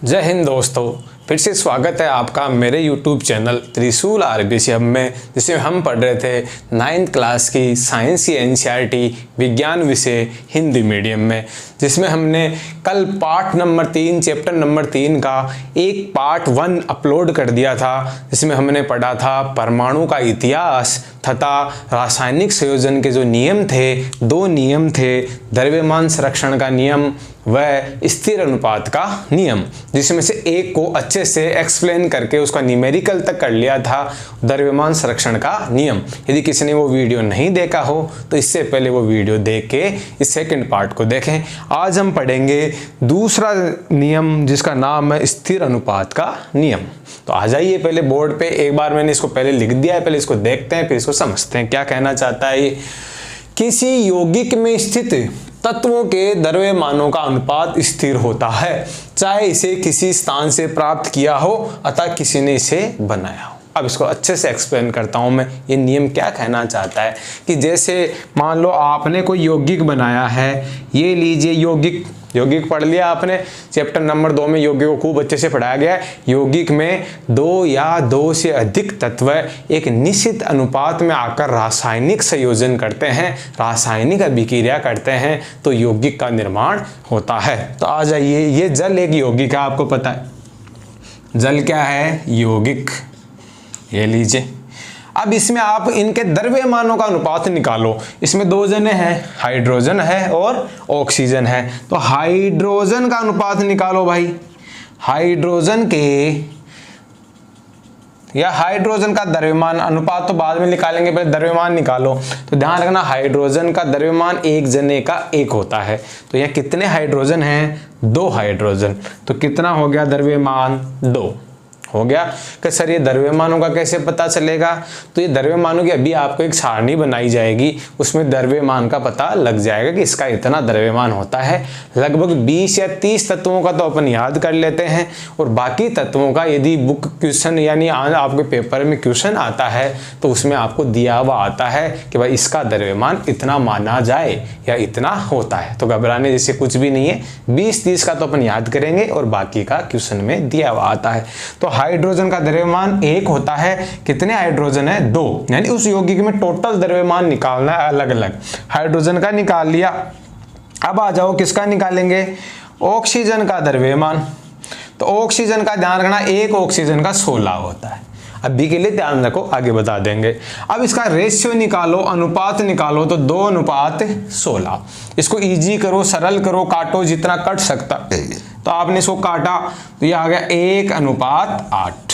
जय हिंद दोस्तों, फिर से स्वागत है आपका मेरे YouTube चैनल त्रिशूल RBC हब में, जिसमें हम पढ़ रहे थे 9th क्लास की साइंस की NCERT विज्ञान विषय हिंदी मीडियम में, जिसमें हमने कल पार्ट नंबर 3 चैप्टर नंबर 3 का एक पार्ट 1 अपलोड कर दिया था, जिसमें हमने पढ़ा था परमाणु का इतिहास तथा रासायनिक संयोजन के जो नियम थे, 2 नियम थे, द्रव्यमान संरक्षण का नियम व स्थिर अनुपात का नियम, जिसमें से एक को अच्छे से एक्सप्लेन करके उसका न्यूमेरिकल तक कर लिया था, द्रव्यमान संरक्षण का नियम। यदि किसी ने वो वीडियो नहीं देखा हो तो इससे पहले वो वीडियो देख के इस सेकंड पार्ट को देखें। आज हम पढ़ेंगे दूसरा नियम, जिसका नाम है स्थिर अनुपात का नियम। तो आ जाइए पहले बोर्ड पे, एक बार मैंने इसको पहले लिख दिया है, पहले इसको देखते हैं फिर इसको समझते हैं क्या कहना चाहता है ये। किसी यौगिक में स्थित तत्वों के द्रव्यमानों का अनुपात स्थिर होता है, चाहे इसे किसी स्थान से प्राप्त किया हो अथवा किसी ने इसे बनाया हो। अब इसको अच्छे से एक्सप्लेन करता हूं मैं, ये नियम क्या कहना चाहता है कि जैसे मान लो आपने कोई यौगिक बनाया है, ये लीजिए यौगिक पढ़ लिया आपने, चैप्टर नंबर 2 में यौगिक को खूब अच्छे से पढ़ाया गया है। यौगिक में 2 या 2 से अधिक तत्व एक निश्चित अनुपात में आकर रासायनिक संयोजन करते हैं, रासायनिक अभिक्रिया करते हैं, तो यौगिक का निर्माण होता है। तो आ जाइए, ये जल एक यौगिक है, आपको पता है जल क्या है, यौगिक। ये लीजिए, अब इसमें आप इनके द्रव्यमानों का अनुपात निकालो। इसमें 2 जने हैं, हाइड्रोजन है और ऑक्सीजन है, तो हाइड्रोजन का अनुपात निकालो भाई। हाइड्रोजन का द्रव्यमान अनुपात तो बाद में निकालेंगे, पहले द्रव्यमान निकालो। तो ध्यान रखना, हाइड्रोजन का द्रव्यमान एक जने का 1 होता है। तो यहाँ कितने हाइड्रोजन हैं? 2 हाइड्रोजन। तो कितना हो गया द्रव्यमान? 2 हो गया। कि सर ये द्रव्यमानों का कैसे पता चलेगा? तो ये द्रव्यमानों की अभी आपको एक सारणी बनाई जाएगी, उसमें द्रव्यमान का पता लग जाएगा कि इसका इतना द्रव्यमान होता है। लगभग 20 या 30 तत्वों का तो अपन याद कर लेते हैं, और बाकी तत्वों का यदि बुक क्वेश्चन यानी आपके पेपर में क्वेश्चन आता है तो उसमें आपको दिया हुआ आता है कि भाई इसका द्रव्यमान इतना माना जाए या इतना होता है। तो घबराने जैसे कुछ भी नहीं है, 20-30 का तो अपन याद करेंगे और बाकी का क्वेश्चन में दिया हुआ आता है। तो हाइड्रोजन का द्रव्यमान 1 होता है, कितने हाइड्रोजन है? 2, यानी उस यौगिक में टोटल द्रव्यमान निकालना है अलग अलग। हाइड्रोजन का निकाल लिया, अब आ जाओ किसका निकालेंगे? ऑक्सीजन का द्रव्यमान। तो ऑक्सीजन का ध्यान रखना, 1 ऑक्सीजन का 16 होता है। अभी के लिए ध्यान रखो, आगे बता देंगे। अब इसका रेशियो निकालो, अनुपात निकालो, तो 2:16। इसको इजी करो, सरल करो, काटो जितना कट सकता। तो आपने इसको काटा तो ये आ गया 1:8।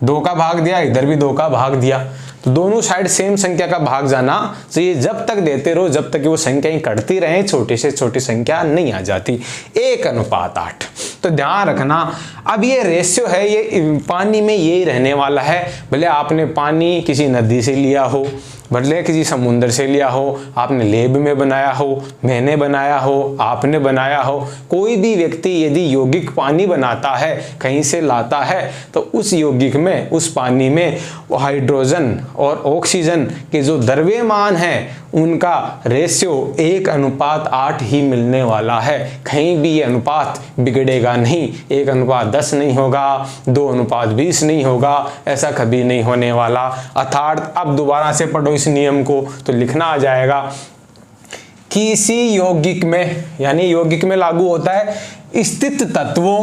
2 का भाग दिया, इधर भी 2 का भाग दिया, तो दोनों साइड सेम संख्या का भाग जाना चाहिए। जब तक देते रहो, जब तक कि वो संख्याएं कटती रहें, छोटी से छोटी संख्या नहीं आ जाती। 1:8। तो ध्यान रखना, अब ये रेशियो है, ये पानी में यही रहने वाला है। भले आपने पानी किसी नदी से लिया हो, भले किसी समुद्र से लिया हो, आपने लैब में बनाया हो, मैंने बनाया हो, आपने बनाया हो, कोई भी व्यक्ति यदि यौगिक पानी बनाता है, कहीं से लाता है, तो उस यौगिक में, उस पानी में हाइड्रोजन और ऑक्सीजन के जो द्रव्यमान है उनका रेशियो 1:8 ही मिलने वाला है। कहीं भी ये अनुपात बिगड़ेगा नहीं, 1:10 नहीं होगा, 2:20 नहीं होगा, ऐसा कभी नहीं होने वाला। अर्थात अब दोबारा से पढ़ो इस नियम को, तो लिखना आ जाएगा, किसी यौगिक में, यानी यौगिक में लागू होता है स्थित तत्वों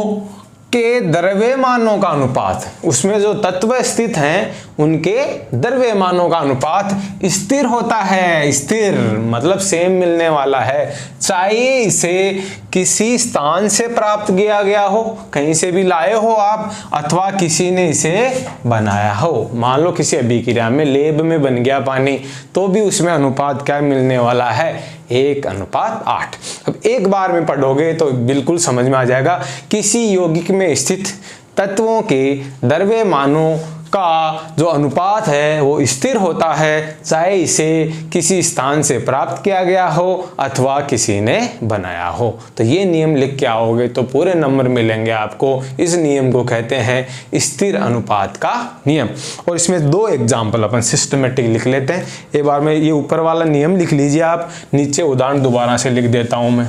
के द्रव्यमानों का अनुपात, उसमें जो तत्व स्थित हैं उनके द्रव्यमानों का अनुपात स्थिर होता है। स्थिर मतलब सेम मिलने वाला है, चाहे इसे किसी स्थान से प्राप्त किया गया हो, कहीं से भी लाए हो आप, अथवा किसी ने इसे बनाया हो। मान लो किसी अभिक्रिया में, लैब में बन गया पानी, तो भी उसमें अनुपात क्या मिलने वाला है? 1:8। अब एक बार में पढ़ोगे तो बिल्कुल समझ में आ जाएगा। किसी यौगिक में स्थित तत्वों के द्रव्यमानों का जो अनुपात है वो स्थिर होता है, चाहे इसे किसी स्थान से प्राप्त किया गया हो अथवा किसी ने बनाया हो। तो ये नियम लिख के आओगे तो पूरे नंबर मिलेंगे आपको। इस नियम को कहते हैं स्थिर अनुपात का नियम। और इसमें 2 एग्जाम्पल अपन सिस्टमेटिक लिख लेते हैं। एक बार में ये ऊपर वाला नियम लिख लीजिए आप, नीचे उदाहरण दोबारा से लिख देता हूं मैं।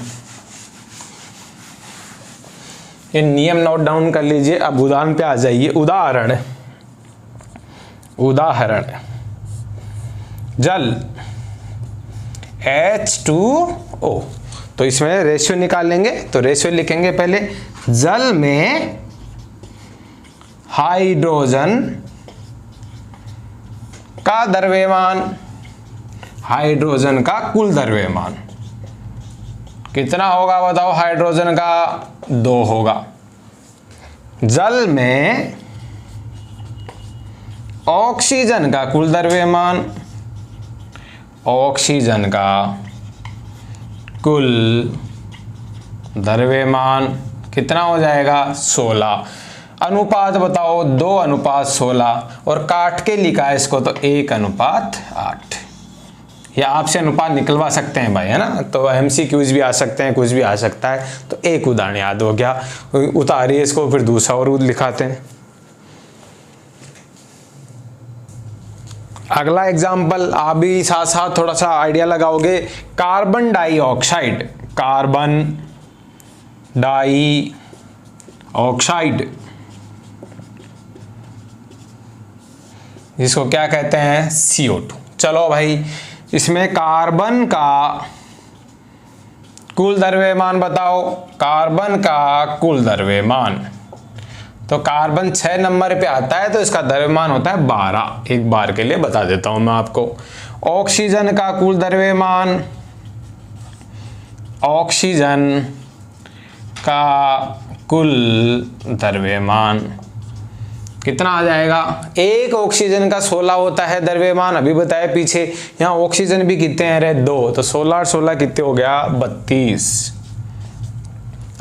ये नियम नोट डाउन कर लीजिए। अब उदाहरण पे आ जाइए। उदाहरण जल H2O, तो इसमें रेशियो निकालेंगे। तो रेशियो लिखेंगे पहले, जल में हाइड्रोजन का द्रव्यमान, हाइड्रोजन का कुल द्रव्यमान कितना होगा बताओ? हाइड्रोजन का 2 होगा। जल में ऑक्सीजन का कुल द्रव्यमान, ऑक्सीजन का कुल द्रव्यमान कितना हो जाएगा? 16। अनुपात बताओ? 2:16, और काट के लिखा है इसको तो 1:8। या आपसे अनुपात निकलवा सकते हैं भाई, है ना। तो MCQs भी आ सकते हैं, कुछ भी आ सकता है। तो एक उदाहरण याद हो गया, उतारिए इसको, फिर दूसरा और लिखाते हैं। अगला एग्जाम्पल आप भी साथ साथ थोड़ा सा आइडिया लगाओगे। कार्बन डाइऑक्साइड, कार्बन डाइऑक्साइड जिसको क्या कहते हैं? CO2। चलो भाई, इसमें कार्बन का कुल द्रव्यमान बताओ। कार्बन का कुल द्रव्यमान, तो कार्बन 6 नंबर पे आता है, तो इसका द्रव्यमान होता है 12। एक बार के लिए बता देता हूं मैं आपको। ऑक्सीजन का कुल द्रव्यमान, ऑक्सीजन का कुल द्रव्यमान कितना आ जाएगा? एक ऑक्सीजन का 16 होता है द्रव्यमान, अभी बताया पीछे। यहाँ ऑक्सीजन भी कितने हैं रे? 2, तो 16 और 16 कितने हो गया? 32।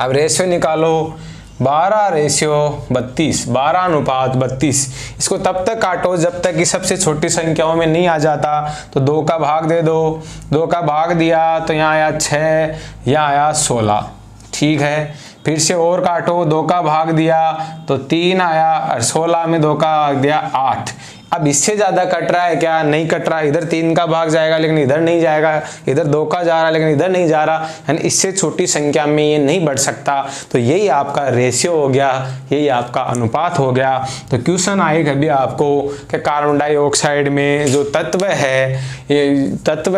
अब रेशियो निकालो, 12:32, 12:32। इसको तब तक काटो जब तक कि सबसे छोटी संख्याओं में नहीं आ जाता। तो 2 का भाग दे दो, 2 का भाग दिया तो यहाँ आया 6, यहाँ आया 16। ठीक है, फिर से और काटो, 2 का भाग दिया तो 3 आया, और 16 में 2 का भाग दिया 8। अब इससे ज्यादा कट रहा है क्या? नहीं कट रहा। इधर 3 का भाग जाएगा लेकिन इधर नहीं जाएगा, इधर 2 का जा रहा है लेकिन इधर नहीं जा रहा, यानी इससे छोटी संख्या में ये नहीं बढ़ सकता। तो यही आपका रेशियो हो गया, यही आपका अनुपात हो गया। तो क्वेश्चन आए कभी आपको कि कार्बन डाइऑक्साइड में जो तत्व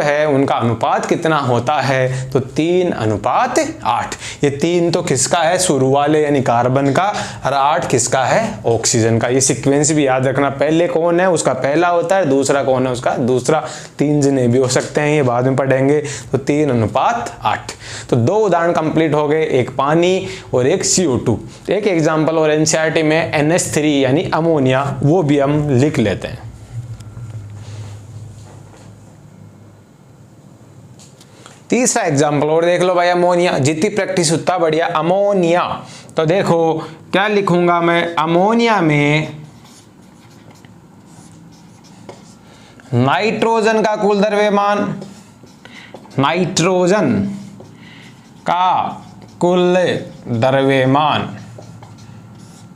है उनका अनुपात कितना होता है? तो 3:8। ये 3 तो किसका है? शुरू वाले यानी कार्बन का, और 8 किसका है? ऑक्सीजन का। ये सीक्वेंस भी याद रखना, पहले कौन है उसका पहला होता है, दूसरा कौन है उसका दूसरा। 3 जने भी हो सकते हैं, ये बाद में पढ़ेंगे। तो 3:8। तो 2 उदाहरण कंप्लीट हो गए, एक पानी और एक CO2। एक एग्जांपल और NCERT में NH3 यानी अमोनिया, वो भी हम लिख लेते हैं। तीसरा एग्जांपल और देख लो भाई, अमोनिया। जितनी प्रैक्टिस उतना बढ़िया। अमोनिया, तो देखो क्या लिखूंगा मैं? अमोनिया में नाइट्रोजन का कुल द्रव्यमान, नाइट्रोजन का कुल द्रव्यमान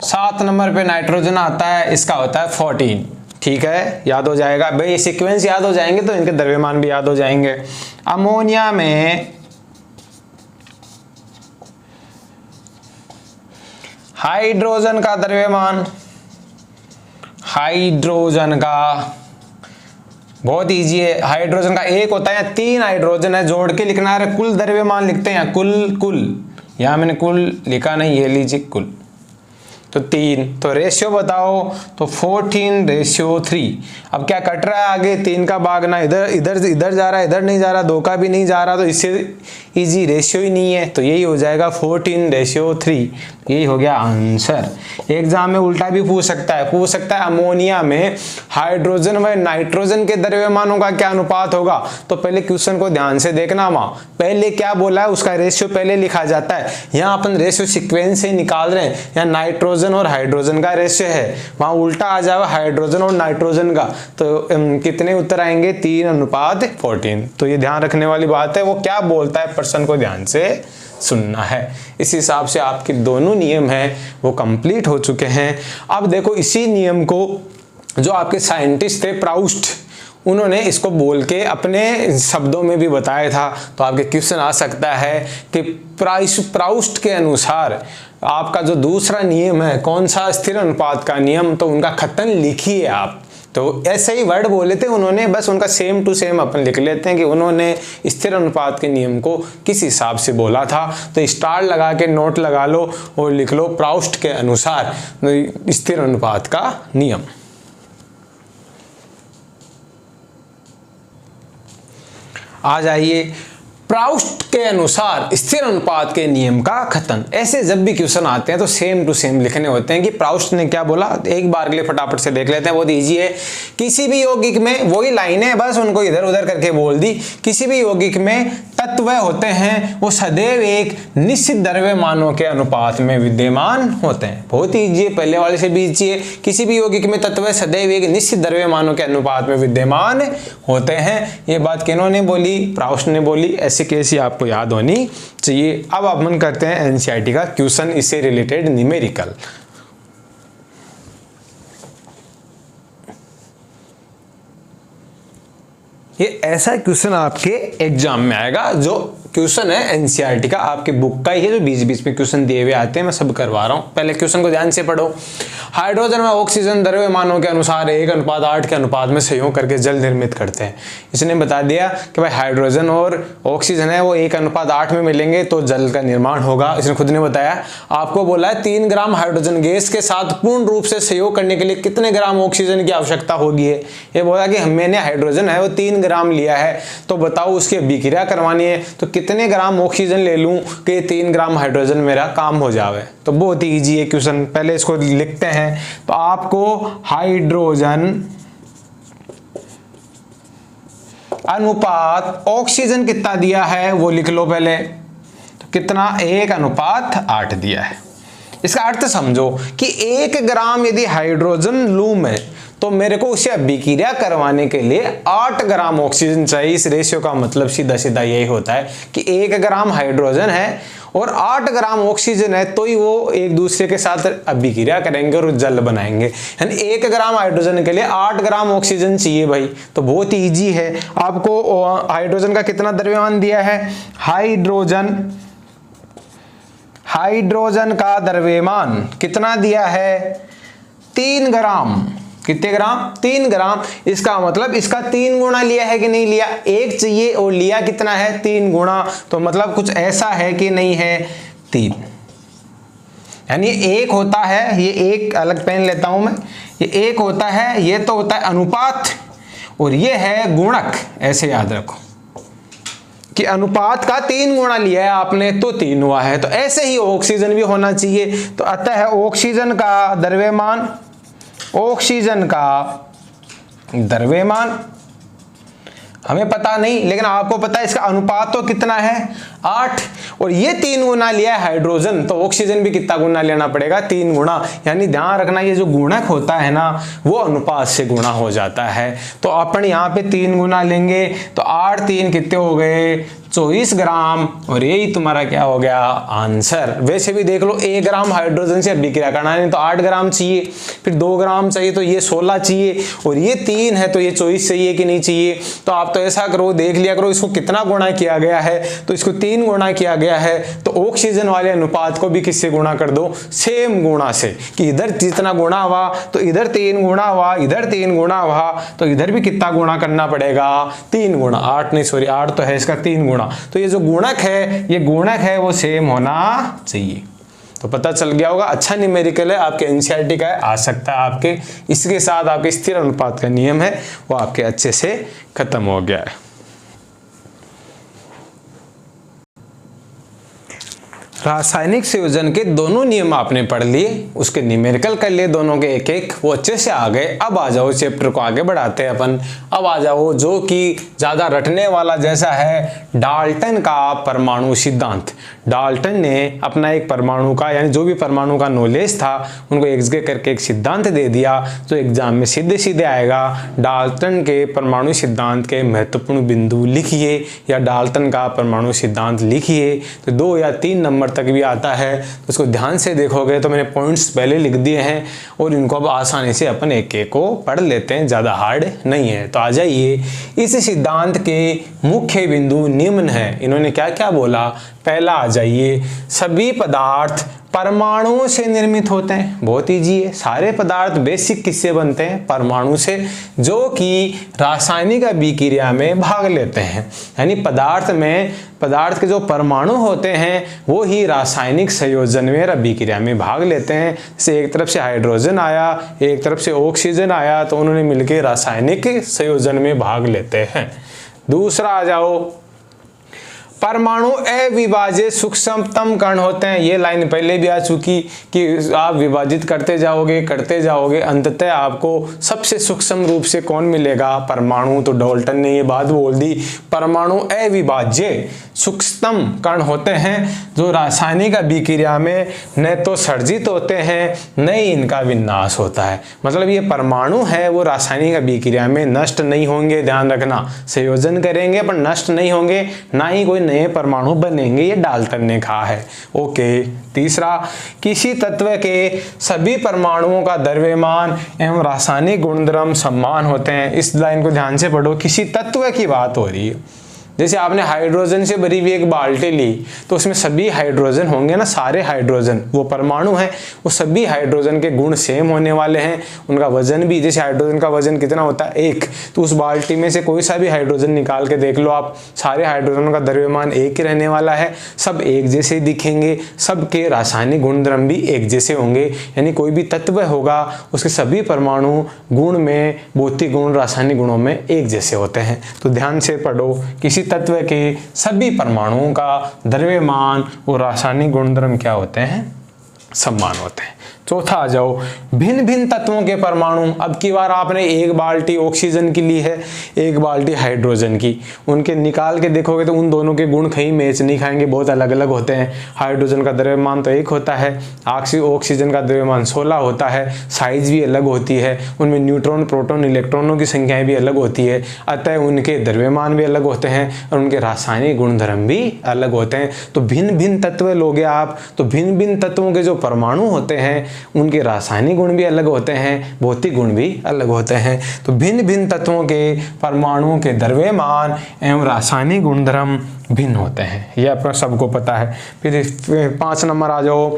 7 नंबर पे नाइट्रोजन आता है, इसका होता है 14। ठीक है, याद हो जाएगा भाई। ये सीक्वेंस याद हो जाएंगे तो इनके द्रव्यमान भी याद हो जाएंगे। अमोनिया में हाइड्रोजन का द्रव्यमान, हाइड्रोजन का बहुत इजी है। हाइड्रोजन का 1 होता है, 3 हाइड्रोजन है, जोड़ के लिखना है। कुल द्रव्यमान लिखते हैं, कुल यहां मैंने कुल लिखा नहीं, ये लीजिए कुल। तो 3, तो रेशियो बताओ? तो 14:3। अब क्या कट रहा है आगे? 3 का भाग ना इधर जा रहा है, इधर नहीं जा रहा, 2 का भी नहीं जा रहा, तो इससे इजी रेशियो ही नहीं है। तो यही हो जाएगा 14:3। यही हो गया आंसर। एग्जाम में उल्टा भी पूछ सकता है अमोनिया में हाइड्रोजन व नाइट्रोजन के द्रव्यमानों का क्या अनुपात होगा? तो पहले क्वेश्चन को ध्यान से देखना, वहां पहले क्या बोला है उसका रेशियो पहले लिखा जाता है। यहाँ अपन रेशियो सीक्वेंस से निकाल रहे हैं, यहाँ नाइट्रोजन और हाइड्रोजन का रेशियो है, वहां उल्टा आ जाएगा हाइड्रोजन और नाइट्रोजन का। तो कितने उत्तर आएंगे? 3:14। तो ये ध्यान रखने वाली बात है। वो क्या बोलता है प्रश्न को ध्यान से सुनना है। इस हिसाब से आपके दोनों नियम हैं वो कंप्लीट हो चुके हैं। अब देखो इसी नियम को जो आपके साइंटिस्ट थे प्राउस्ट, उन्होंने इसको बोल के अपने शब्दों में भी बताया था। तो आपके क्वेश्चन आ सकता है कि प्राउस्ट के अनुसार आपका जो दूसरा नियम है कौन सा, स्थिर अनुपात का नियम, तो उनका कथन लिखिए आप। तो ऐसे ही वर्ड बोले थे उन्होंने, बस उनका सेम टू सेम अपन लिख लेते हैं कि उन्होंने स्थिर अनुपात के नियम को किस हिसाब से बोला था। तो स्टार लगा के नोट लगा लो और लिख लो प्राउस्ट के अनुसार स्थिर अनुपात का नियम। आ जाइए, प्राउस्ट के अनुसार स्थिर अनुपात के नियम का कथन। ऐसे जब भी क्वेश्चन आते हैं तो सेम टू सेम लिखने होते हैं कि प्राउस्ट ने क्या बोला। एक बार के लिए फटाफट से देख लेते हैं, बहुत इजी है। किसी भी यौगिक में, वही लाइन है, बस उनको इधर उधर करके बोल दी। किसी भी यौगिक में तत्व होते हैं वो सदैव एक निश्चित द्रव्यमानों के अनुपात में विद्यमान होते हैं। बहुत ईजी है, पहले वाले से भी ईजी है। किसी भी यौगिक में तत्व सदैव एक निश्चित द्रव्यमानों के अनुपात में विद्यमान होते हैं। ये बात किन्होंने बोली? प्राउस्ट ने बोली। ऐसी कैसी आपको याद होनी चाहिए। अब अपन करते हैं एनसीईआरटी का क्वेश्चन, इससे रिलेटेड न्यूमेरिकल। ये ऐसा क्वेश्चन आपके एग्जाम में आएगा। जो क्वेश्चन है एनसीईआरटी का, आपकी बुक का ही है, जो बीच बीच में क्वेश्चन दिए हुए आते हैं, मैं सब करवा रहा हूँ। पहले क्वेश्चन को ध्यान से पढ़ो। हाइड्रोजन व ऑक्सीजन द्रव्यमानों के अनुसार 1:8 के अनुपात में संयोग करके जल निर्मित करते हैं। इसने बता दिया कि भाई हाइड्रोजन और ऑक्सीजन है वो 1:8 में मिलेंगे तो जल का निर्माण होगा। इसने खुद ने बताया। आपको बोला है 3 ग्राम हाइड्रोजन गैस के साथ पूर्ण रूप से संयोग करने के लिए कितने ग्राम ऑक्सीजन की आवश्यकता होगी है। ये बोला कि मैंने हाइड्रोजन है वो 3 ग्राम लिया है, तो बताओ उसकी अभिक्रिया करवानी है तो कितने ग्राम ऑक्सीजन ले लूं कि 3 ग्राम हाइड्रोजन मेरा काम हो जावे। तो बहुत ही ईजी है क्वेश्चन। पहले इसको लिखते हैं। तो आपको हाइड्रोजन अनुपात ऑक्सीजन कितना दिया है वो लिख लो पहले। तो कितना? 1:8 दिया है। इसका अर्थ समझो कि 1 ग्राम यदि हाइड्रोजन लूं मैं तो मेरे को उसे अभिक्रिया करवाने के लिए 8 ग्राम ऑक्सीजन चाहिए। इस रेशियो का मतलब सीधा सीधा यही होता है कि 1 ग्राम हाइड्रोजन है और 8 ग्राम ऑक्सीजन है तो ही वो एक दूसरे के साथ अभिक्रिया करेंगे और जल बनाएंगे। यानी 1 ग्राम हाइड्रोजन के लिए 8 ग्राम ऑक्सीजन चाहिए भाई। तो बहुत ही ईजी है। आपको हाइड्रोजन का कितना द्रव्यमान दिया है? हाइड्रोजन का द्रव्यमान कितना दिया है? 3 ग्राम। कितने ग्राम? 3 ग्राम। इसका मतलब इसका 3 गुना लिया है कि नहीं लिया? 1 चाहिए और लिया कितना है? 3 गुना। तो मतलब कुछ ऐसा है कि नहीं है? 3। यानी 1 होता है, ये 1 अलग पेन लेता हूं मैं, ये 1 होता है, ये तो होता है अनुपात और ये है गुणक। ऐसे याद रखो कि अनुपात का 3 गुना लिया है आपने तो 3 हुआ है। तो ऐसे ही ऑक्सीजन भी होना चाहिए। तो अतः ऑक्सीजन का द्रव्यमान हमें पता नहीं, लेकिन आपको पता है इसका अनुपात तो कितना है? 8। और ये 3 गुना लिया है हाइड्रोजन, तो ऑक्सीजन भी कितना गुना लेना पड़ेगा? 3 गुना। यानी ध्यान रखना ये जो गुणक होता है ना वो अनुपात से गुणा हो जाता है। तो अपन यहाँ पे 3 गुना लेंगे तो 8 3 कितने हो गए? 24 ग्राम। और यही तुम्हारा क्या हो गया? आंसर। वैसे भी देख लो 1 ग्राम हाइड्रोजन से अभिक्रिया करना है तो 8 ग्राम चाहिए, फिर 2 ग्राम चाहिए तो ये 16 चाहिए, और ये 3 है तो ये 24 चाहिए कि नहीं चाहिए। तो आप तो ऐसा करो, देख लिया करो इसको कितना गुणा किया गया है। तो इसको 3 गुणा किया गया है तो ऑक्सीजन वाले अनुपात को भी किससे गुणा कर दो? सेम गुणा से। कि इधर जितना गुणा हुआ तो इधर 3 गुणा हुआ, इधर 3 गुणा हुआ तो इधर भी कितना गुणा करना पड़ेगा? 3 गुणा। 8 नहीं, सॉरी 8 तो है, इसका 3 गुणा। तो ये जो गुणक है, ये गुणक है वो सेम होना चाहिए। तो पता चल गया होगा। अच्छा न्यूमेरिकल है, आपके एनसीईआरटी का है, आ सकता है आपके। इसके साथ आपके स्थिर अनुपात का नियम है वो आपके अच्छे से खत्म हो गया है। रासायनिक संयोजन के दोनों नियम आपने पढ़ लिए, उसके न्यूमेरिकल कर लिए दोनों के एक एक, वो अच्छे से आ गए। अब आ जाओ चैप्टर को आगे बढ़ाते हैं अपन। अब आ जाओ जो कि ज़्यादा रटने वाला जैसा है, डाल्टन का परमाणु सिद्धांत। डाल्टन ने अपना एक परमाणु का, यानी जो भी परमाणु का नॉलेज था उनको एक जगह करके एक सिद्धांत दे दिया, तो एग्जाम में सीधे सीधे आएगा डाल्टन के परमाणु सिद्धांत के महत्वपूर्ण बिंदु लिखिए या डाल्टन का परमाणु सिद्धांत लिखिए। तो 2 या 3 नंबर तक भी आता है, तो उसको ध्यान से देखोगे तो मैंने पॉइंट्स पहले लिख दिए हैं और इनको अब आसानी से अपन एक एक को पढ़ लेते हैं, ज़्यादा हार्ड नहीं है। तो आ जाइए, इस सिद्धांत के मुख्य बिंदु निम्न है। इन्होंने क्या क्या बोला, पहला आ जाइए, सभी पदार्थ परमाणुओं से निर्मित होते हैं। बहुत ईजी है, सारे पदार्थ बेसिक किससे बनते हैं, परमाणु से, जो कि रासायनिक अभिक्रिया में भाग लेते हैं। यानी पदार्थ के जो परमाणु होते हैं वो ही रासायनिक संयोजन में अभिक्रिया में भाग लेते हैं। जैसे एक तरफ से हाइड्रोजन आया, एक तरफ से ऑक्सीजन आया, तो उन्होंने मिलकर रासायनिक संयोजन में भाग लेते हैं। दूसरा आ जाओ, परमाणु अविभाज्य सूक्ष्मतम कण होते हैं। ये लाइन पहले भी आ चुकी कि आप विभाजित करते जाओगे अंततः आपको सबसे सूक्ष्म रूप से कौन मिलेगा, परमाणु। तो डाल्टन ने ये बात बोल दी, परमाणु अविभाज्य सूक्ष्मतम कण होते हैं जो रासायनिक अभिक्रिया में न तो सर्जित होते हैं न ही इनका विनाश होता है। मतलब ये परमाणु है वो रासायनिक अभिक्रिया में नष्ट नहीं होंगे, ध्यान रखना, संयोजन करेंगे पर नष्ट नहीं होंगे, ना ही कोई नए परमाणु बनेंगे, ये डाल्टन ने कहा है। ओके। तीसरा, किसी तत्व के सभी परमाणुओं का द्रव्यमान एवं रासायनिक गुणधर्म समान होते हैं। इस लाइन को ध्यान से पढ़ो, किसी तत्व की बात हो रही है। जैसे आपने हाइड्रोजन से भरी हुई एक बाल्टी ली, तो उसमें सभी हाइड्रोजन होंगे ना, सारे हाइड्रोजन वो परमाणु हैं, वो सभी हाइड्रोजन के गुण सेम होने वाले हैं, उनका वजन भी, जैसे हाइड्रोजन का वजन कितना होता है 1, तो उस बाल्टी में से कोई सा भी हाइड्रोजन निकाल के देख लो आप, सारे हाइड्रोजन का द्रव्यमान एक ही रहने वाला है, सब एक जैसे दिखेंगे, सबके रासायनिक गुणधर्म भी एक जैसे होंगे। यानी कोई भी तत्व होगा उसके सभी परमाणु गुण में, भौतिक गुण, रासायनिक गुणों में एक जैसे होते हैं। तो ध्यान से पढ़ो, किसी तत्व के सभी परमाणुओं का द्रव्यमान और रासायनिक गुणधर्म क्या होते हैं, समान होते हैं। चौथा आ जाओ, भिन्न भिन्न तत्वों के परमाणु। अब की बार आपने एक बाल्टी ऑक्सीजन की ली है, एक बाल्टी हाइड्रोजन की, उनके निकाल के देखोगे तो उन दोनों के गुण कहीं मैच नहीं खाएंगे, बहुत अलग अलग होते हैं। हाइड्रोजन का द्रव्यमान तो 1 होता है, ऑक्सीजन का द्रव्यमान 16 होता है, साइज भी अलग होती है, उनमें न्यूट्रॉन, प्रोटॉन, इलेक्ट्रॉनों की संख्याएं भी अलग होती है, अतः उनके द्रव्यमान भी अलग होते हैं और उनके रासायनिक गुणधर्म भी अलग होते हैं। तो भिन्न भिन्न तत्व लोगे आप, तो भिन्न भिन्न तत्वों के जो परमाणु होते हैं उनके रासायनिक गुण भी अलग होते हैं, भौतिक गुण भी अलग होते हैं। तो भिन्न भिन्न तत्वों के परमाणुओं के द्रव्यमान एवं रासायनिक गुणधर्म भिन्न होते हैं, ये आपको सबको पता है। फिर 5 नंबर आ जाओ,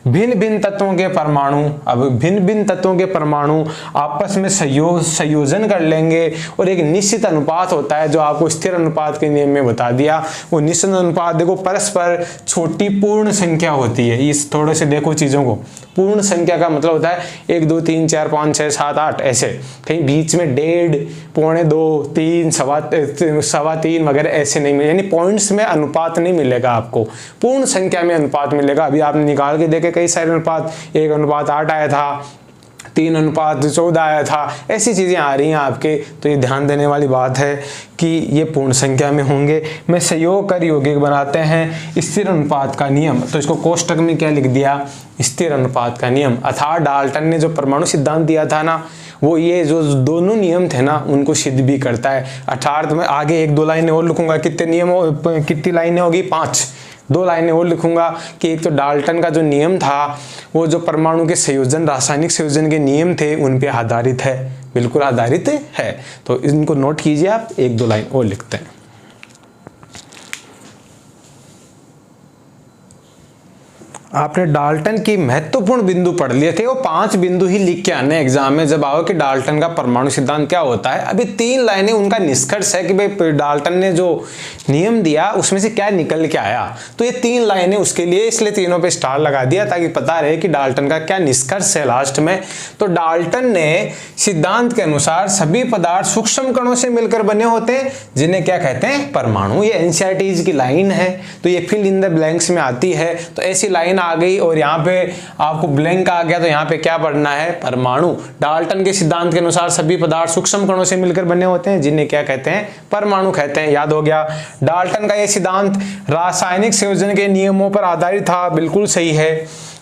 भिन्न भिन्न तत्वों के परमाणु। अब भिन्न भिन्न तत्वों के परमाणु आपस में संयोजन कर लेंगे और एक निश्चित अनुपात होता है जो आपको स्थिर अनुपात के नियम में बता दिया। वो निश्चित अनुपात देखो, परस्पर छोटी पूर्ण संख्या होती है। इस थोड़े से देखो चीजों को, पूर्ण संख्या का मतलब होता है 1 2 3 4 5 6 7 8 ऐसे, कहीं बीच में 1.5, 1.25, 3, 3.25 वगैरह ऐसे नहीं मिले, यानी पॉइंट्स में अनुपात नहीं मिलेगा आपको, पूर्ण संख्या में अनुपात मिलेगा। अभी आपने निकाल के देखे कई सारे अनुपात, 1:8 आया था, 3:14 आया था, ऐसी चीजें आ रही हैं आपके। तो ये ध्यान देने वाली बात है कि ये पूर्ण संख्या में होंगे। में संयोग कर यौगिक बनाते हैं स्थिर अनुपात का नियम, तो इसको कोष्टक में क्या लिख दिया, स्थिर अनुपात का नियम। अर्थात डाल्टन ने जो परमाणु सिद्धांत दिया था ना, वो ये जो दोनों नियम थे ना उनको सिद्ध भी करता है। अर्थात मैं आगे 1-2 लाइनें और लिखूंगा, कितनी लाइनें होगी, 5, 2 लाइनें और लिखूंगा कि एक तो डाल्टन का जो नियम था वो जो परमाणु के संयोजन, रासायनिक संयोजन के नियम थे उन पे आधारित है, बिल्कुल आधारित है। तो इनको नोट कीजिए आप, 1-2 लाइन और लिखते हैं। आपने डाल्टन की महत्वपूर्ण बिंदु पढ़ लिए थे, वो 5 बिंदु ही लिख के आने एग्जाम में जब आओ कि डाल्टन का परमाणु सिद्धांत क्या होता है। अभी 3 लाइनें उनका निष्कर्ष है कि भाई डाल्टन ने जो नियम दिया उसमें से क्या निकल के आया, तो ये 3 लाइनें उसके लिए, इसलिए तीनों पे स्टार लगा दिया ताकि पता रहे कि डाल्टन का क्या निष्कर्ष है लास्ट में। तो डाल्टन ने सिद्धांत के अनुसार सभी पदार्थ सूक्ष्म कणों से मिलकर बने होते हैं जिन्हें क्या कहते हैं, परमाणु। ये एनसीईआरटी की लाइन है, तो ये फिल इन द ब्लैंक्स में आती है। तो ऐसी लाइन आ गई और यहाँ पे आपको ब्लैंक आ गया, तो यहाँ पे क्या पढ़ना है, परमाणु। डाल्टन के सिद्धांत के अनुसार सभी पदार्थ सूक्ष्म कणों से मिलकर बने होते हैं, जिन्हें क्या कहते हैं, परमाणु कहते हैं। याद हो गया। डाल्टन का यह सिद्धांत रासायनिक संयोजन के नियमों पर आधारित था, बिल्कुल सही है।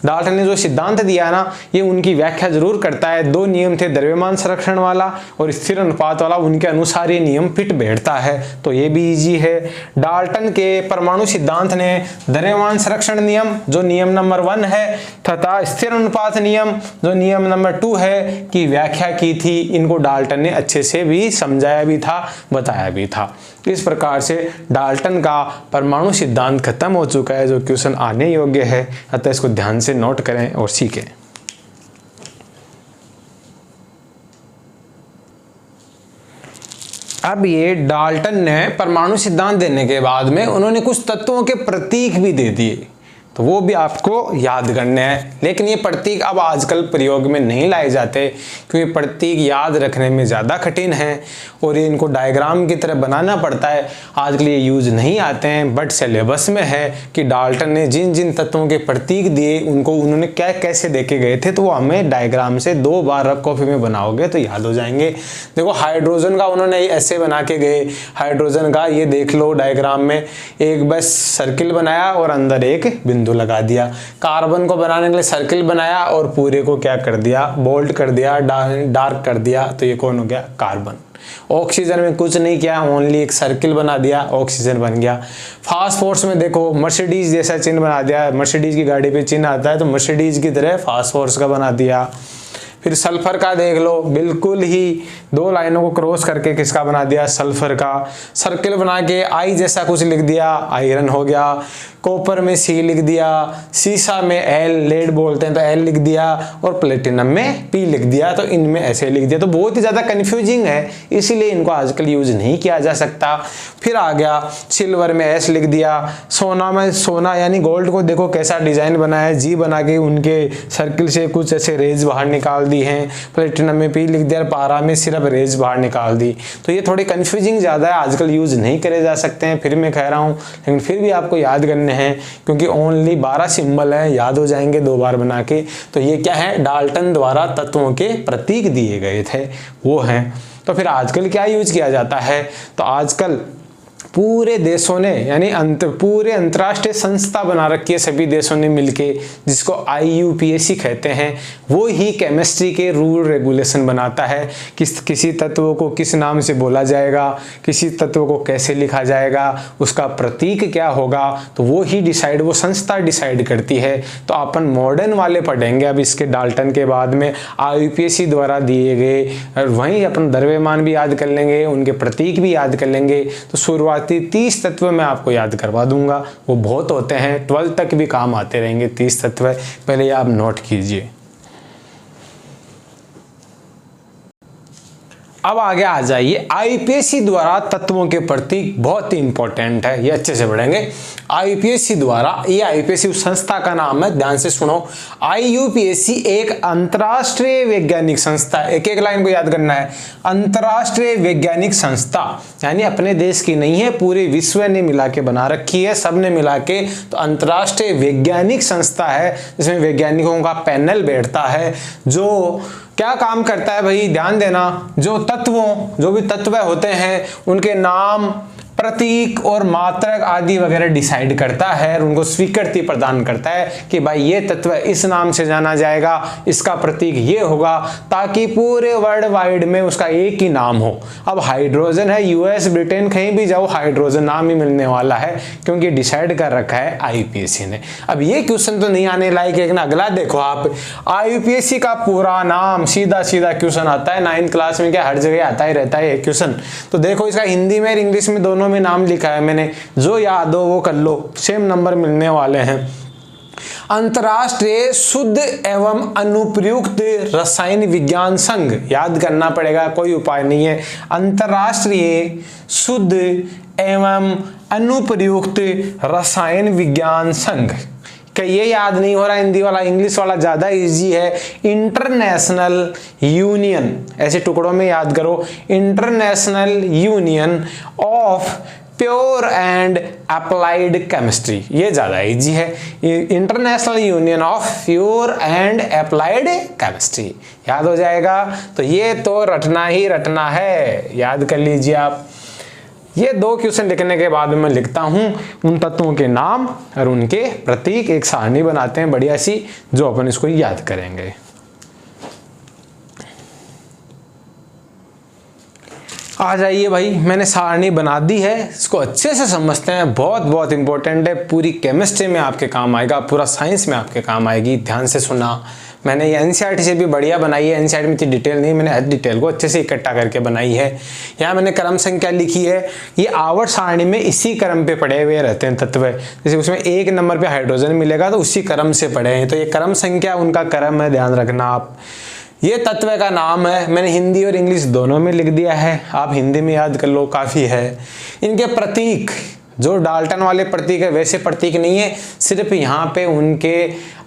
डाल्टन ने जो सिद्धांत दिया ना, ये उनकी व्याख्या जरूर करता है। 2 नियम थे, द्रव्यमान संरक्षण वाला और स्थिर अनुपात वाला, उनके अनुसार ये नियम फिट बैठता है, तो ये भी इजी है। डाल्टन के परमाणु सिद्धांत ने द्रव्यमान संरक्षण नियम जो नियम नंबर 1 है तथा स्थिर अनुपात नियम जो नियम नंबर 2 है की व्याख्या की थी। इनको डाल्टन ने अच्छे से भी समझाया भी था, बताया भी था। इस प्रकार से डाल्टन का परमाणु सिद्धांत खत्म हो चुका है, जो क्वेश्चन आने योग्य है, अतः इसको ध्यान से नोट करें और सीखें। अब ये डाल्टन ने परमाणु सिद्धांत देने के बाद में उन्होंने कुछ तत्वों के प्रतीक भी दे दिए, तो वो भी आपको याद करने हैं। लेकिन ये प्रतीक अब आजकल प्रयोग में नहीं लाए जाते, क्योंकि प्रतीक याद रखने में ज़्यादा कठिन है और ये इनको डायग्राम की तरह बनाना पड़ता है, आजकल ये यूज़ नहीं आते हैं। बट सिलेबस में है कि डाल्टन ने जिन जिन तत्वों के प्रतीक दिए उनको उन्होंने क्या कैसे देखे गए थे, तो वो हमें डायग्राम से 2 बार रफ कॉपी में बनाओगे तो याद हो जाएंगे। देखो हाइड्रोजन का उन्होंने ऐसे बना के गए, हाइड्रोजन का ये देख लो डायग्राम में, एक बस सर्किल बनाया और अंदर एक बिंदु लगा दिया। कार्बन को बनाने के लिए सर्किल बनाया और पूरे को क्या कर दिया, बोल्ड कर दिया, डार्क कर दिया, तो ये कौन हो गया, कार्बन। ऑक्सीजन में कुछ नहीं किया, ओनली एक सर्किल बना दिया, ऑक्सीजन बन गया। फास्फोरस में देखो मर्सिडीज जैसा चिन्ह बना दिया, मर्सिडीज की गाड़ी पे चिन्ह आता है तो मर्सिडीज की तरह फास्फोरस का बना दिया। फिर सल्फर का देख लो, बिल्कुल ही 2 लाइनों को क्रॉस करके किसका बना दिया, सल्फर का। सर्किल बना के आई जैसा कुछ लिख दिया, आयरन हो गया। कॉपर में सी लिख दिया, सीसा में एल, लेड बोलते हैं तो एल लिख दिया, और प्लेटिनम में पी लिख दिया, तो इनमें ऐसे लिख दिया। तो बहुत ही ज़्यादा कन्फ्यूजिंग है, इसीलिए इनको आजकल यूज नहीं किया जा सकता। फिर आ गया सिल्वर में एस लिख दिया, सोना में सोना यानी गोल्ड को देखो कैसा डिजाइन बनाया है, जी बना के उनके सर्किल से कुछ ऐसे रेज बाहर निकाल दी हैं। प्लेटिनम में पी लिख दिया, पारा में सिर्फ रेज बाहर निकाल दी। तो ये थोड़ी कन्फ्यूजिंग ज़्यादा है, आजकल यूज नहीं करे जा सकते हैं, फिर मैं कह रहा हूँ, लेकिन फिर भी आपको याद करने हैं, क्योंकि ओनली 12 सिंबल है, याद हो जाएंगे 2 बार बना के। तो ये क्या है, डाल्टन द्वारा तत्वों के प्रतीक दिए गए थे, वो हैं। तो फिर आजकल क्या यूज किया जाता है, तो आजकल पूरे देशों ने यानी पूरे अंतर्राष्ट्रीय संस्था बना रखी है सभी देशों ने मिलके, जिसको IUPAC कहते हैं। वो ही केमिस्ट्री के रूल रेगुलेशन बनाता है, किसी तत्व को किस नाम से बोला जाएगा, किसी तत्व को कैसे लिखा जाएगा, उसका प्रतीक क्या होगा, तो वो ही डिसाइड, वो संस्था डिसाइड करती है। तो अपन मॉडर्न वाले पढ़ेंगे अब इसके डाल्टन के बाद में, IUPAC द्वारा दिए गए, और वहीं अपन द्रव्यमान भी याद कर लेंगे, उनके प्रतीक भी याद कर लेंगे। तो शुरुआती 30 तत्व मैं आपको याद करवा दूंगा, वो बहुत होते हैं, 12 तक भी काम आते रहेंगे 30 तत्व, पहले ये आप नोट कीजिए। अब आगे आ जाइए, IUPAC द्वारा तत्वों के प्रतीक बहुत ही इंपॉर्टेंट है, ये अच्छे से पढ़ेंगे। IUPAC द्वारा, ये IUPAC उस संस्था का नाम है, ध्यान से सुनो। IUPAC एक अंतर्राष्ट्रीय वैज्ञानिक संस्था, एक एक लाइन को याद करना है, अंतर्राष्ट्रीय वैज्ञानिक संस्था, यानी अपने देश की नहीं है, पूरे विश्व ने मिला के बना रखी है, सब ने मिला के, तो अंतर्राष्ट्रीय वैज्ञानिक संस्था है, जिसमें वैज्ञानिकों का पैनल बैठता है, जो क्या काम करता है भाई, ध्यान देना, जो भी तत्व होते हैं उनके नाम, प्रतीक और मात्रक आदि वगैरह डिसाइड करता है और उनको स्वीकृति प्रदान करता है कि भाई ये तत्व इस नाम से जाना जाएगा, इसका प्रतीक ये होगा, ताकि पूरे वर्ल्ड वाइड में उसका एक ही नाम हो। अब हाइड्रोजन है, US ब्रिटेन कहीं भी जाओ हाइड्रोजन नाम ही मिलने वाला है, क्योंकि डिसाइड कर रखा है IUPAC ने। अब ये क्वेश्चन तो नहीं आने लायक है, लेकिन अगला देखो आप, IUPAC का पूरा नाम, सीधा सीधा क्वेश्चन आता है 9th क्लास में, क्या हर जगह आता ही रहता है क्वेश्चन। तो देखो इसका हिंदी में और इंग्लिश में दोनों में नाम लिखा है मैंने, जो याद हो वो कर लो, सेम नंबर मिलने वाले हैं। अंतर्राष्ट्रीय शुद्ध एवं अनुप्रयुक्त रसायन विज्ञान संघ, याद करना पड़ेगा, कोई उपाय नहीं है। अंतर्राष्ट्रीय शुद्ध एवं अनुप्रयुक्त रसायन विज्ञान संघ, ये याद नहीं हो रहा हिंदी वाला, इंग्लिश वाला ज्यादा इजी है। इंटरनेशनल यूनियन, ऐसे टुकड़ों में याद करो, international union of pure and applied chemistry, ये ज़्यादा इजी है। International union of pure and applied chemistry, याद हो जाएगा। तो ये तो रटना ही रटना है, याद कर लीजिए आप। ये 2 क्वेश्चन लिखने के बाद मैं लिखता हूं उन तत्वों के नाम और उनके प्रतीक, एक सारणी बनाते हैं बढ़िया सी, जो अपन इसको याद करेंगे। आ जाइए भाई, मैंने सारणी बना दी है, इसको अच्छे से समझते हैं, बहुत बहुत इंपॉर्टेंट है, पूरी केमिस्ट्री में आपके काम आएगा, पूरा साइंस में आपके काम आएगी। ध्यान से सुना, मैंने ये एनसीईआरटी से भी बढ़िया बनाई है, एनसीईआरटी में इतनी डिटेल नहीं, मैंने हर डिटेल को अच्छे से इकट्ठा करके बनाई है। यहाँ मैंने क्रम संख्या लिखी है, ये आवर्त सारणी में इसी क्रम पे पड़े हुए रहते हैं तत्व, जैसे उसमें 1 नंबर पे हाइड्रोजन मिलेगा तो उसी क्रम से पड़े हैं, तो ये क्रम संख्या उनका क्रम है, ध्यान रखना आप। ये तत्व का नाम है, मैंने हिंदी और इंग्लिश दोनों में लिख दिया है, आप हिंदी में याद कर लो, काफ़ी है। इनके प्रतीक, जो डाल्टन वाले प्रतीक है वैसे प्रतीक नहीं है, सिर्फ यहाँ पे उनके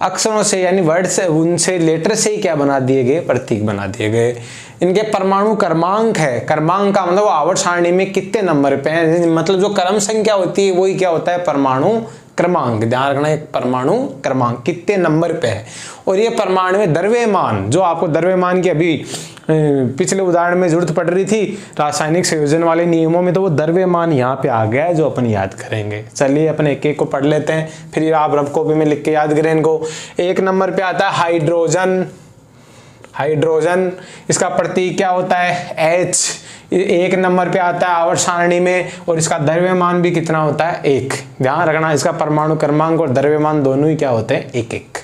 अक्षरों से यानी वर्ड से, उनसे लेटर से ही क्या बना दिए गए, प्रतीक बना दिए गए। इनके परमाणु क्रमांक है, क्रमांक का मतलब आवर्त सारणी में कितने नंबर पे हैं, मतलब जो क्रम संख्या होती है वही क्या होता है, परमाणु क्रमांक। ध्यान रखना, एक परमाणु क्रमांक कितने नंबर पे है। और ये परमाणु में द्रव्यमान, जो आपको द्रव्यमान की अभी पिछले उदाहरण में जरूरत पड़ रही थी रासायनिक संयोजन वाले नियमों में, तो वो द्रव्यमान यहाँ पे आ गया है जो अपन याद करेंगे। चलिए अपन एक एक को पढ़ लेते हैं, फिर आप रफ कॉपी में लिख के याद करें इनको। 1 नंबर पे आता है हाइड्रोजन, हाइड्रोजन इसका प्रतीक क्या होता है, H। 1 नंबर पे आता है आवर्त सारणी में, और इसका द्रव्यमान भी कितना होता है, 1। ध्यान रखना, इसका परमाणु क्रमांक और द्रव्यमान दोनों ही क्या होते हैं, 1-1।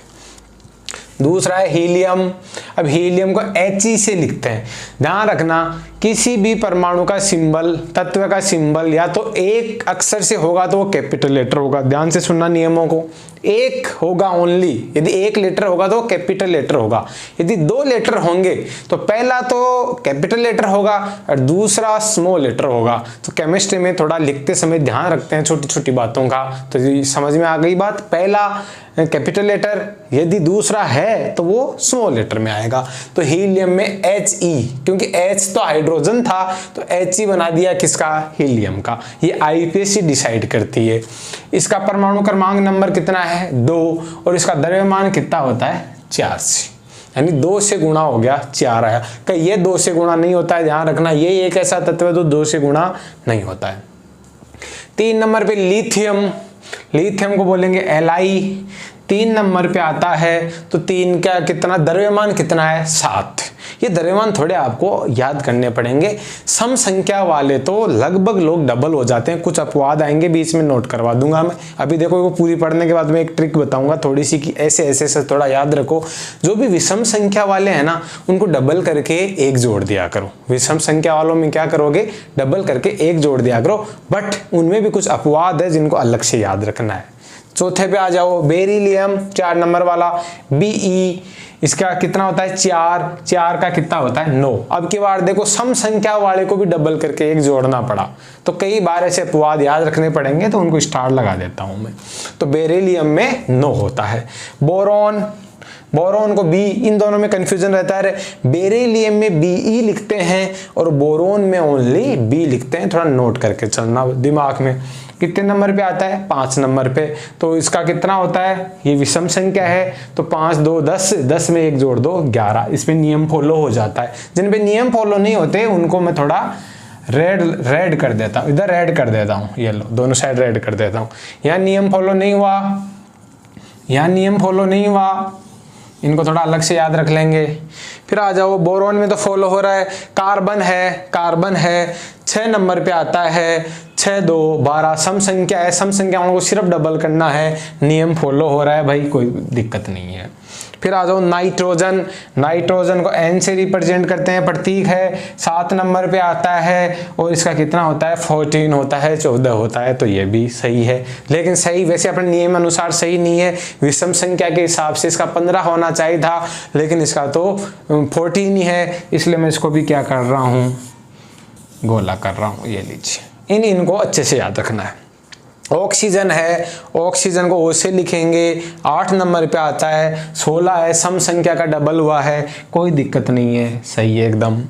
दूसरा है हीलियम, अब हीलियम को He से लिखते हैं। ध्यान रखना, किसी भी परमाणु का सिंबल, तत्व का सिंबल या तो एक अक्षर से होगा तो वो कैपिटल लेटर होगा। ध्यान से सुनना नियमों को, एक होगा ओनली, यदि 1 लेटर होगा तो कैपिटल लेटर होगा, यदि 2 लेटर होंगे तो पहला तो कैपिटल लेटर होगा और दूसरा स्मॉल लेटर होगा। तो केमिस्ट्री में थोड़ा लिखते समय ध्यान रखते हैं छोटी छोटी बातों का, तो समझ में आ गई बात। पहला कैपिटल लेटर, यदि दूसरा है तो वो स्मॉल लेटर में आएगा। तो हीलियम में He, क्योंकि H तो हाइड्रोजन था तो He बना दिया किसका, हीलियम का। ये IPSC डिसाइड करती है। इसका परमाणु क्रमांक नंबर कितना है, 2, और इसका द्रव्यमान कितना होता है, 4 से, यानी 2 से गुणा हो गया 4 आया। कहीं ये 2 से गुणा नहीं होता है, ध्यान रखना, ये एक ऐसा तत्व है तो 2 से गुणा नहीं होता है। 3 नंबर पे लिथियम, लिथियम को बोलेंगे Li। 3 नंबर पे आता है तो 3 का कितना द्रव्यमान कितना है, 7। ये द्रव्यमान थोड़े आपको याद करने पड़ेंगे, सम संख्या वाले तो लगभग लोग डबल हो जाते हैं, कुछ अपवाद आएंगे बीच में, नोट करवा दूंगा मैं। अभी देखो वो पूरी पढ़ने के बाद मैं एक ट्रिक बताऊंगा थोड़ी सी कि ऐसे ऐसे से थोड़ा याद रखो। जो भी विषम संख्या वाले हैं ना, उनको डबल करके 1 जोड़ दिया करो। विषम संख्या वालों में क्या करोगे, डबल करके 1 जोड़ दिया करो, बट उनमें भी कुछ अपवाद है जिनको अलग से याद रखना है। चौथे पे आ जाओ, बेरिलियम 4 नंबर वाला, Be, इसका कितना होता है, 4 का कितना होता है, 9। अब की बार देखो सम संख्या वाले को भी डबल करके 1 जोड़ना पड़ा, तो कई बार ऐसे अपवाद याद रखने पड़ेंगे, तो उनको स्टार लगा देता हूं मैं। तो बेरिलियम में 9 होता है। बोरॉन, बोरोन को बी, इन दोनों में कंफ्यूजन रहता है। बेरिलियम में Be लिखते हैं और बोरोन में ओनली B लिखते हैं, थोड़ा नोट करके चलना दिमाग में। कितने नंबर पे आता है, 5 नंबर पे। तो इसका कितना होता है, ये विषम संख्या है तो 5 2 10, 10 में 1 जोड़ दो 11। इसमें नियम फॉलो हो जाता है। जिन पे नियम फॉलो नहीं होते उनको मैं थोड़ा रेड कर देता हूँ, इधर रेड कर देता हूँ, ये लो दोनों साइड रेड कर देता हूँ। यहाँ नियम फॉलो नहीं हुआ, यहाँ नियम फॉलो नहीं हुआ, इनको थोड़ा अलग से याद रख लेंगे। फिर आ जाओ, बोरोन में तो फॉलो हो रहा है। कार्बन है, कार्बन है 6 नंबर पे आता है, 6 2 12 सम संख्या है, सम संख्याओं को सिर्फ डबल करना है, नियम फॉलो हो रहा है भाई, कोई दिक्कत नहीं है। फिर आ जाओ नाइट्रोजन, नाइट्रोजन को N से रिप्रेजेंट करते हैं, प्रतीक है, 7 नंबर पे आता है और इसका कितना होता है, 14 होता है, 14 होता है, तो ये भी सही है। लेकिन सही वैसे अपने नियम अनुसार सही नहीं है, विषम संख्या के हिसाब से इसका 15 होना चाहिए था, लेकिन इसका तो 14 ही है, इसलिए मैं इसको भी क्या कर रहा हूँ, गोला कर रहा हूँ। ये लीजिए, इनको अच्छे से याद रखना है। ऑक्सीजन है, ऑक्सीजन को ओ से लिखेंगे, 8 नंबर पे आता है। 16 है, सम संख्या का डबल हुआ है, कोई दिक्कत नहीं है, सही है एकदम।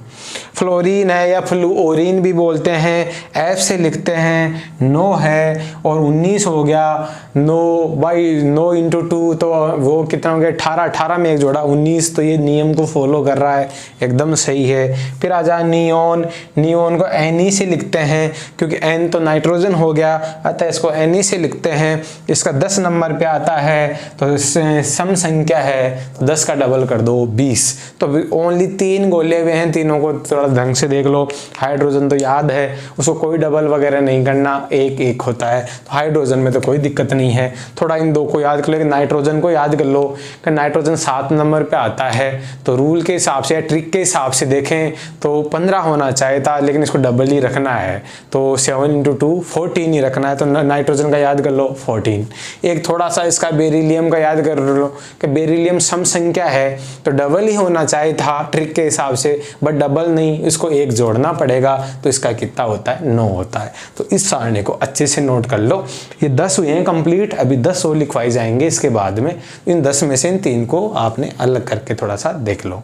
फ्लोरीन है या फ्लूओरीन भी बोलते हैं, एफ से लिखते हैं। 9 है और 19 हो गया, 9 इंटू 2 तो वो कितना हो गया 18, 18 में एक जोड़ा 19, तो ये नियम को फॉलो कर रहा है, एकदम सही है। फिर आ जा नियोन, नियोन को Ne से लिखते हैं क्योंकि N तो नाइट्रोजन हो गया, अतः इसको Ne से लिखते हैं। इसका 10 नंबर पे आता है, तो सम संख्या है तो 10 का डबल कर दो 20। तो ओनली 3 गोले हुए हैं, तीनों को थोड़ा ढंग से देख लो। हाइड्रोजन तो याद है, उसको कोई डबल वगैरह नहीं करना, एक एक होता है, तो हाइड्रोजन में तो कोई दिक्कत नहीं है। थोड़ा इन दो को याद कर लो, नाइट्रोजन को याद कर लो कि नाइट्रोजन 7 नंबर पे आता है, तो रूल के हिसाब से या ट्रिक के हिसाब से देखें तो 15 होना चाहिए था, लेकिन इसको डबल ही रखना है, तो 7 इंटू 2 14 ही रखना है, तो नाइट्रोजन का याद कर लो 14। एक थोड़ा सा इसका बेरिलियम का याद कर लो कि बेरिलियम सम संख्या है तो डबल ही होना चाहिए था ट्रिक के हिसाब से, बट डबल नहीं, इसको एक जोड़ना पड़ेगा, तो इसका कितना होता है 9 होता है। तो इस सारणी को अच्छे से नोट कर लो। ये 10 हुए हैं कंप्लीट, अभी 10 और लिखवाई जाएंगे इसके बाद में। इन 10 में से इन 3 को आपने अलग करके थोड़ा सा देख लो,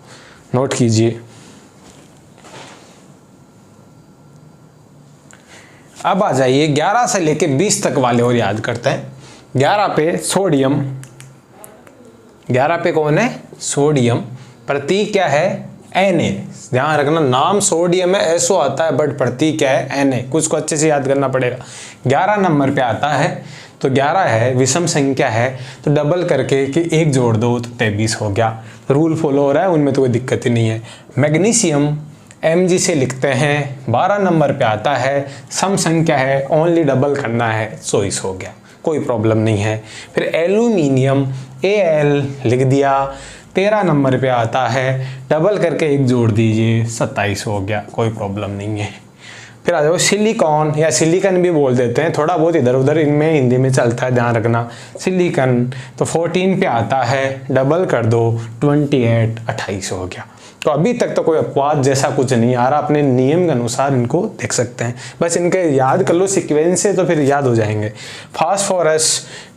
नोट कीजिए। अब आ जाइए 11 से लेके 20 तक वाले और याद करते हैं। 11 पे सोडियम, 11 पे कौन है सोडियम, प्रतीक क्या है Na। ध्यान रखना नाम सोडियम है, एसओ आता है, बट प्रतीक क्या है Na, कुछ को अच्छे से याद करना पड़ेगा। 11 नंबर पे आता है, तो 11 है, विषम संख्या है, तो डबल करके कि एक जोड़ दो तो 23 हो गया। रूल फॉलो हो रहा है, उनमें तो कोई दिक्कत ही नहीं है। मैग्नीशियम Mg से लिखते हैं, 12 नंबर पे आता है, सम संख्या है, ओनली डबल करना है, 24 हो गया, कोई प्रॉब्लम नहीं है। फिर एल्यूमिनियम Al लिख दिया, 13 नंबर पे आता है, डबल करके एक जोड़ दीजिए, 27 हो गया, कोई प्रॉब्लम नहीं है। फिर आ जाओ सिलिकॉन या सिलिकन भी बोल देते हैं, थोड़ा बहुत इधर उधर इनमें हिंदी में चलता है, ध्यान रखना। सिलिकन तो 14 पे आता है, डबल कर दो 28, 28 हो गया। तो अभी तक तो कोई अपवाद जैसा कुछ नहीं आ रहा, अपने नियम के अनुसार इनको देख सकते हैं, बस इनके याद कर लो सीक्वेंस से, तो फिर याद हो जाएंगे। फास्फोरस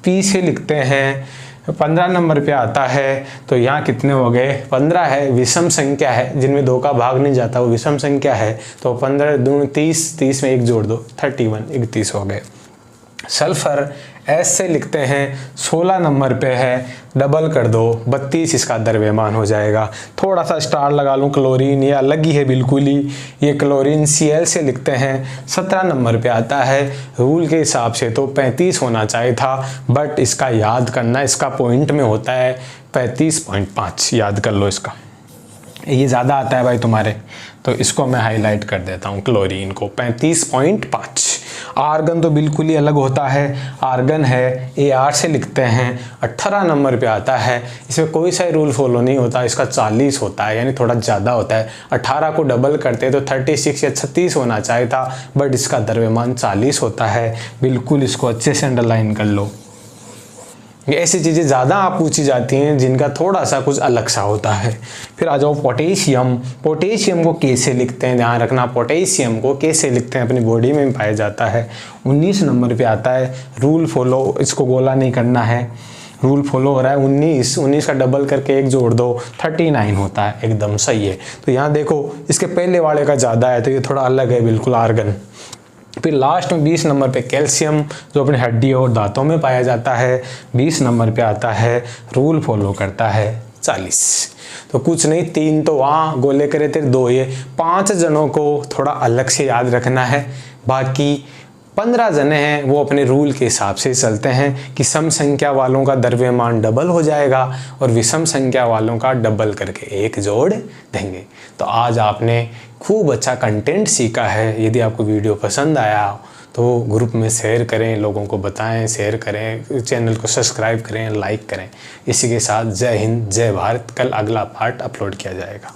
P से लिखते हैं, 15 नंबर पे आता है, तो यहाँ कितने हो गए 15 है, विषम संख्या है, जिनमें 2 का भाग नहीं जाता वो विषम संख्या है, तो 15 दूनी 30, 30 में एक जोड़ दो 31, 31 हो गए। सल्फर S से लिखते हैं, 16 नंबर पे है, डबल कर दो 32, इसका द्रव्यमान हो जाएगा। थोड़ा सा स्टार लगा लूँ, क्लोरीन ये अलग ही है बिल्कुल ही, ये क्लोरीन Cl से लिखते हैं, 17 नंबर पे आता है, रूल के हिसाब से तो 35 होना चाहिए था, बट इसका याद करना, इसका पॉइंट में होता है 35.5, याद कर लो इसका, ये ज़्यादा आता है भाई तुम्हारे, तो इसको मैं हाईलाइट कर देता हूँ, क्लोरीन को 35.5। आर्गन तो बिल्कुल ही अलग होता है, आर्गन है Ar से लिखते हैं, 18 नंबर पे आता है, इसमें कोई सा रूल फॉलो नहीं होता, इसका 40 होता है, यानी थोड़ा ज़्यादा होता है। 18 को डबल करते तो 36 या 36 होना चाहिए था, बट इसका द्रव्यमान 40 होता है, बिल्कुल इसको अच्छे से अंडरलाइन कर लो। ये ऐसी चीज़ें ज़्यादा आप पूछी जाती हैं जिनका थोड़ा सा कुछ अलग सा होता है। फिर आ जाओ पोटेशियम, पोटेशियम को K से लिखते हैं, ध्यान रखना पोटेशियम को K से लिखते हैं, अपनी बॉडी में पाया जाता है, 19 नंबर पे आता है, रूल फॉलो, इसको गोला नहीं करना है, रूल फॉलो हो रहा है। 19 का डबल करके एक जोड़ दो 39 होता है, एकदम सही है। तो यहाँ देखो इसके पहले वाले का ज़्यादा है, तो ये थोड़ा अलग है बिल्कुल आर्गन। फिर लास्ट में 20 नंबर पे कैल्शियम, जो अपनी हड्डी और दांतों में पाया जाता है, 20 नंबर पे आता है, रूल फॉलो करता है 40। तो कुछ नहीं, 3 तो वहाँ गोले करे थे, 2 ये, 5 जनों को थोड़ा अलग से याद रखना है, बाकी 15 जने हैं वो अपने रूल के हिसाब से चलते हैं कि सम संख्या वालों का द्रव्यमान डबल हो जाएगा और विषम संख्या वालों का डबल करके एक जोड़ देंगे। तो आज आपने खूब अच्छा कंटेंट सीखा है। यदि आपको वीडियो पसंद आया तो ग्रुप में शेयर करें, लोगों को बताएं, शेयर करें, चैनल को सब्सक्राइब करें, लाइक करें। इसी के साथ जय हिंद, जय भारत। कल अगला पार्ट अपलोड किया जाएगा।